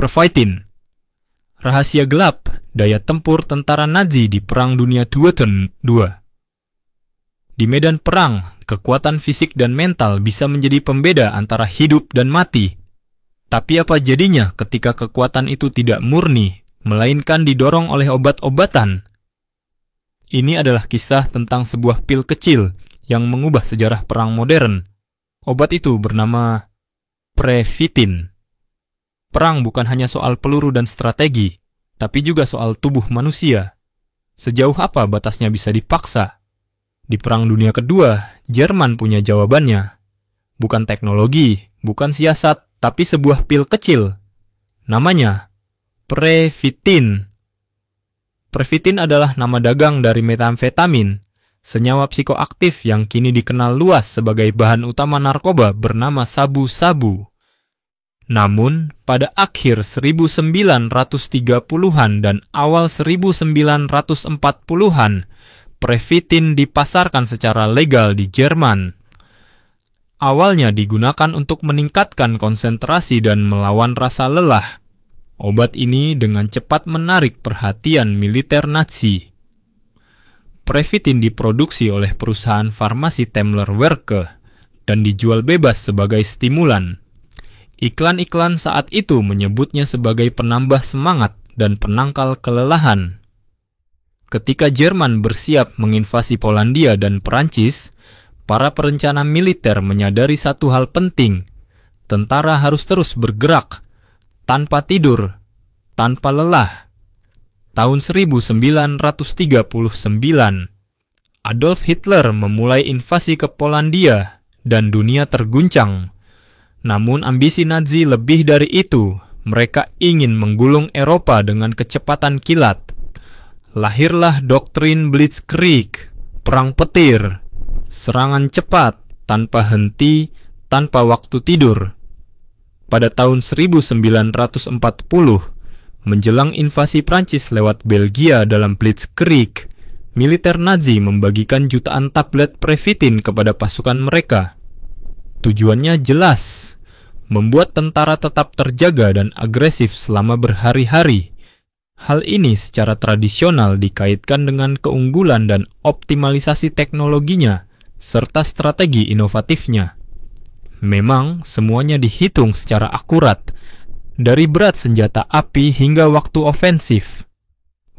Prefitin. Rahasia gelap daya tempur tentara Nazi di Perang Dunia II. Di medan perang, kekuatan fisik dan mental bisa menjadi pembeda antara hidup dan mati. Tapi apa jadinya ketika kekuatan itu tidak murni, melainkan didorong oleh obat-obatan? Ini adalah kisah tentang sebuah pil kecil yang mengubah sejarah perang modern. Obat itu bernama Prefitin. Perang bukan hanya soal peluru dan strategi, tapi juga soal tubuh manusia. Sejauh apa batasnya bisa dipaksa? Di Perang Dunia Kedua, Jerman punya jawabannya. Bukan teknologi, bukan siasat, tapi sebuah pil kecil. Namanya Prefitin. Prefitin adalah nama dagang dari metamfetamin, senyawa psikoaktif yang kini dikenal luas sebagai bahan utama narkoba bernama sabu-sabu. Namun, pada akhir 1930-an dan awal 1940-an, Prefitin dipasarkan secara legal di Jerman. Awalnya digunakan untuk meningkatkan konsentrasi dan melawan rasa lelah. Obat ini dengan cepat menarik perhatian militer Nazi. Prefitin diproduksi oleh perusahaan farmasi Temmler Werke dan dijual bebas sebagai stimulan. Iklan-iklan saat itu menyebutnya sebagai penambah semangat dan penangkal kelelahan. Ketika Jerman bersiap menginvasi Polandia dan Perancis, para perencana militer menyadari satu hal penting. Tentara harus terus bergerak, tanpa tidur, tanpa lelah. Tahun 1939, Adolf Hitler memulai invasi ke Polandia dan dunia terguncang. Namun ambisi Nazi lebih dari itu. Mereka ingin menggulung Eropa dengan kecepatan kilat. Lahirlah doktrin Blitzkrieg, perang petir, serangan cepat, tanpa henti, tanpa waktu tidur. Pada tahun 1940, menjelang invasi Prancis lewat Belgia dalam Blitzkrieg, militer Nazi membagikan jutaan tablet Prefitin kepada pasukan mereka. Tujuannya jelas, membuat tentara tetap terjaga dan agresif selama berhari-hari. Hal ini secara tradisional dikaitkan dengan keunggulan dan optimalisasi teknologinya, serta strategi inovatifnya. Memang semuanya dihitung secara akurat, dari berat senjata api hingga waktu ofensif.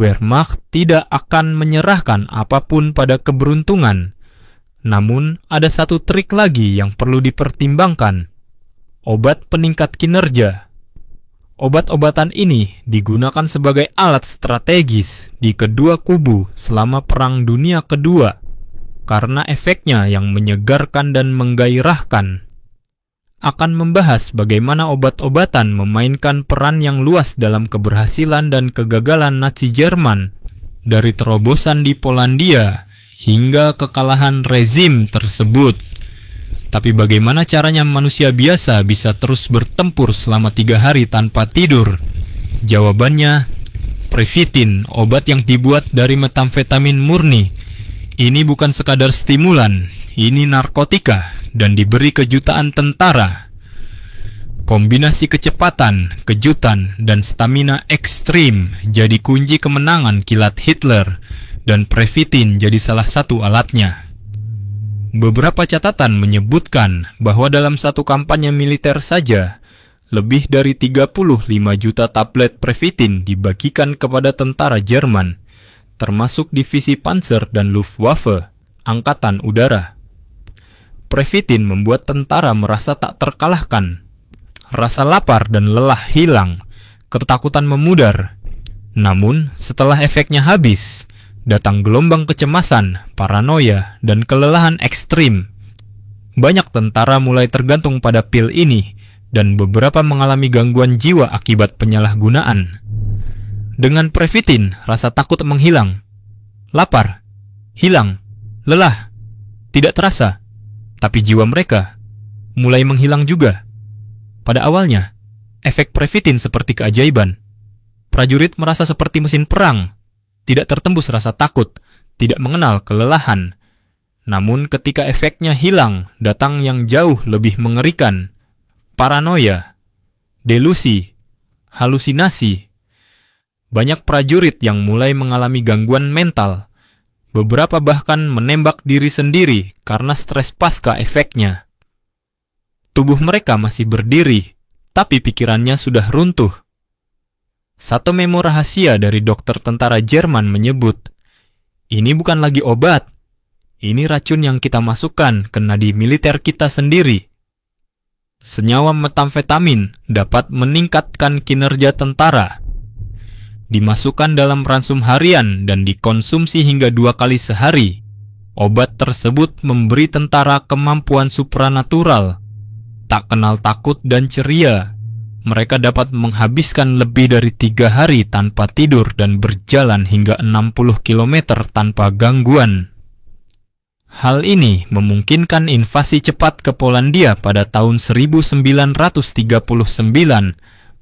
Wehrmacht tidak akan menyerahkan apapun pada keberuntungan. Namun, ada satu trik lagi yang perlu dipertimbangkan. Obat peningkat kinerja. Obat-obatan ini digunakan sebagai alat strategis di kedua kubu selama Perang Dunia Kedua, karena efeknya yang menyegarkan dan menggairahkan. Akan membahas bagaimana obat-obatan memainkan peran yang luas dalam keberhasilan dan kegagalan Nazi Jerman, dari terobosan di Polandia hingga kekalahan rezim tersebut. Tapi bagaimana caranya manusia biasa bisa terus bertempur selama 3 hari tanpa tidur? Jawabannya, Prefitin, obat yang dibuat dari metamfetamin murni. Ini bukan sekadar stimulan, ini narkotika dan diberi ke jutaan tentara. Kombinasi kecepatan, kejutan, dan stamina ekstrim jadi kunci kemenangan kilat Hitler, dan Prefitin jadi salah satu alatnya. Beberapa catatan menyebutkan bahwa dalam satu kampanye militer saja, lebih dari 35 juta tablet Prefitin dibagikan kepada tentara Jerman, termasuk divisi Panzer dan Luftwaffe, Angkatan Udara. Prefitin membuat tentara merasa tak terkalahkan. Rasa lapar dan lelah hilang, ketakutan memudar. Namun, setelah efeknya habis, datang gelombang kecemasan, paranoia, dan kelelahan ekstrim. Banyak tentara mulai tergantung pada pil ini, dan beberapa mengalami gangguan jiwa akibat penyalahgunaan. Dengan Prefitin, rasa takut menghilang. Lapar, hilang, lelah, tidak terasa. Tapi jiwa mereka mulai menghilang juga. Pada awalnya, efek Prefitin seperti keajaiban. Prajurit merasa seperti mesin perang. Tidak tertembus rasa takut, tidak mengenal kelelahan. Namun ketika efeknya hilang, datang yang jauh lebih mengerikan. Paranoia, delusi, halusinasi. Banyak prajurit yang mulai mengalami gangguan mental. Beberapa bahkan menembak diri sendiri karena stres pasca efeknya. Tubuh mereka masih berdiri, tapi pikirannya sudah runtuh. Satu memo rahasia dari dokter tentara Jerman menyebut, ini bukan lagi obat, ini racun yang kita masukkan ke nadi militer kita sendiri. Senyawa metamfetamin dapat meningkatkan kinerja tentara. Dimasukkan dalam ransum harian dan dikonsumsi hingga 2 kali sehari. Obat tersebut memberi tentara kemampuan supranatural. Tak kenal takut dan ceria. Mereka dapat menghabiskan lebih dari 3 hari tanpa tidur dan berjalan hingga 60 km tanpa gangguan. Hal ini memungkinkan invasi cepat ke Polandia pada tahun 1939,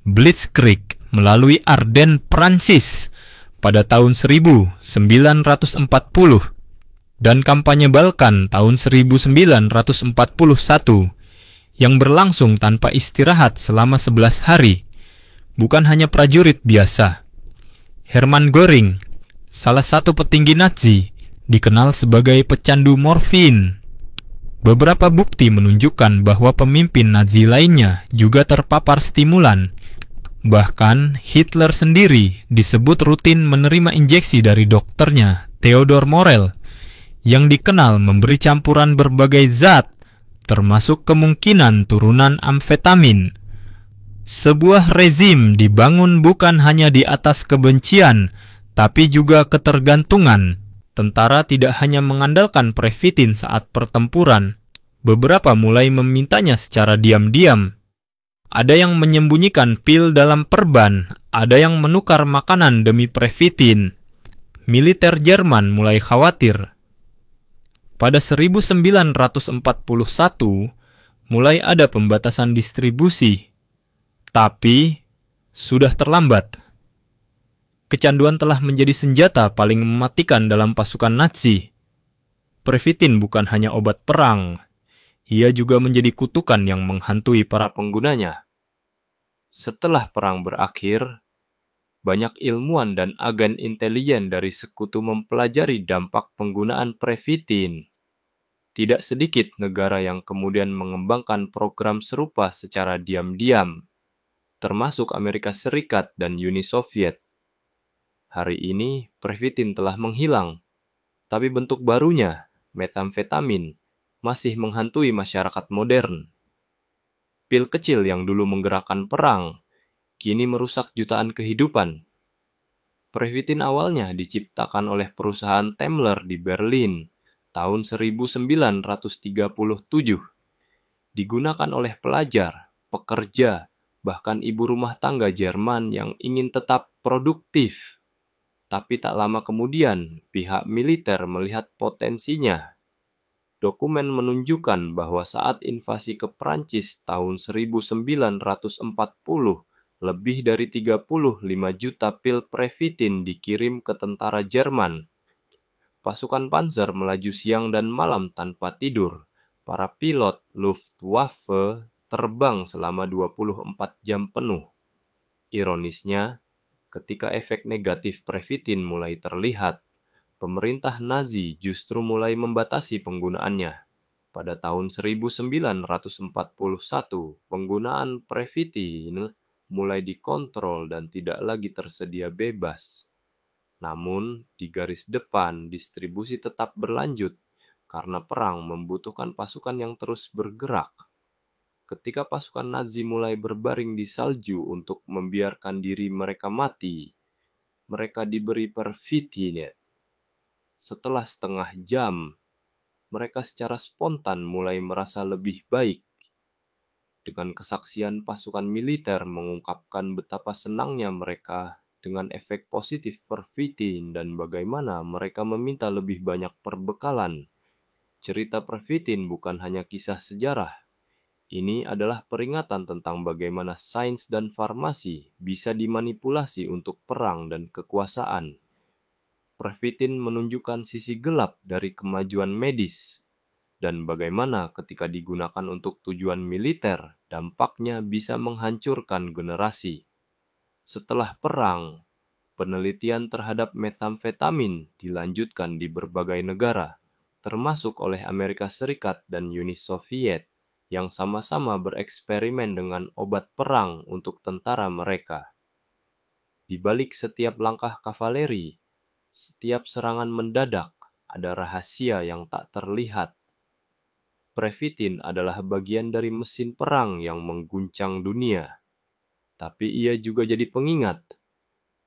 Blitzkrieg melalui Ardennes, Prancis pada tahun 1940, dan kampanye Balkan tahun 1941 yang berlangsung tanpa istirahat selama 11 hari. Bukan hanya prajurit biasa. Hermann Göring, salah satu petinggi Nazi, dikenal sebagai pecandu morfin. Beberapa bukti menunjukkan bahwa pemimpin Nazi lainnya juga terpapar stimulan. Bahkan Hitler sendiri disebut rutin menerima injeksi dari dokternya, Theodor Morell, yang dikenal memberi campuran berbagai zat, termasuk kemungkinan turunan amfetamin. Sebuah rezim dibangun bukan hanya di atas kebencian, tapi juga ketergantungan. Tentara tidak hanya mengandalkan Previtin saat pertempuran, beberapa mulai memintanya secara diam-diam. Ada yang menyembunyikan pil dalam perban, ada yang menukar makanan demi Previtin. Militer Jerman mulai khawatir. Pada 1941, mulai ada pembatasan distribusi. Tapi, sudah terlambat. Kecanduan telah menjadi senjata paling mematikan dalam pasukan Nazi. Previtin bukan hanya obat perang, ia juga menjadi kutukan yang menghantui para penggunanya. Setelah perang berakhir, banyak ilmuwan dan agen intelijen dari sekutu mempelajari dampak penggunaan Previtin. Tidak sedikit negara yang kemudian mengembangkan program serupa secara diam-diam, termasuk Amerika Serikat dan Uni Soviet. Hari ini, Previtin telah menghilang, tapi bentuk barunya, metamfetamin, masih menghantui masyarakat modern. Pil kecil yang dulu menggerakkan perang, kini merusak jutaan kehidupan. Previtin awalnya diciptakan oleh perusahaan Temmler di Berlin tahun 1937. Digunakan oleh pelajar, pekerja, bahkan ibu rumah tangga Jerman yang ingin tetap produktif. Tapi tak lama kemudian, pihak militer melihat potensinya. Dokumen menunjukkan bahwa saat invasi ke Prancis tahun 1940, lebih dari 35 juta pil Previtin dikirim ke tentara Jerman. Pasukan panzer melaju siang dan malam tanpa tidur. Para pilot Luftwaffe terbang selama 24 jam penuh. Ironisnya, ketika efek negatif Previtin mulai terlihat, pemerintah Nazi justru mulai membatasi penggunaannya. Pada tahun 1941, penggunaan Previtin mulai dikontrol dan tidak lagi tersedia bebas. Namun, di garis depan, distribusi tetap berlanjut karena perang membutuhkan pasukan yang terus bergerak. Ketika pasukan Nazi mulai berbaring di salju untuk membiarkan diri mereka mati, mereka diberi Previtin. Setelah setengah jam, mereka secara spontan mulai merasa lebih baik. Dengan kesaksian pasukan militer mengungkapkan betapa senangnya mereka dengan efek positif Previtin dan bagaimana mereka meminta lebih banyak perbekalan. Cerita Previtin bukan hanya kisah sejarah. Ini adalah peringatan tentang bagaimana sains dan farmasi bisa dimanipulasi untuk perang dan kekuasaan. Previtin menunjukkan sisi gelap dari kemajuan medis, dan bagaimana ketika digunakan untuk tujuan militer, dampaknya bisa menghancurkan generasi. Setelah perang, penelitian terhadap metamfetamin dilanjutkan di berbagai negara, termasuk oleh Amerika Serikat dan Uni Soviet, yang sama-sama bereksperimen dengan obat perang untuk tentara mereka. Di balik setiap langkah kavaleri, setiap serangan mendadak, ada rahasia yang tak terlihat. Previtin adalah bagian dari mesin perang yang mengguncang dunia, tapi ia juga jadi pengingat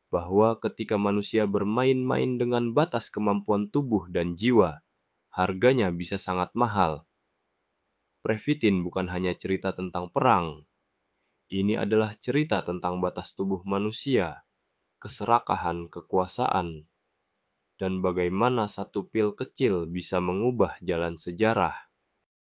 bahwa ketika manusia bermain-main dengan batas kemampuan tubuh dan jiwa, harganya bisa sangat mahal. Previtin bukan hanya cerita tentang perang, ini adalah cerita tentang batas tubuh manusia, keserakahan kekuasaan, dan bagaimana satu pil kecil bisa mengubah jalan sejarah.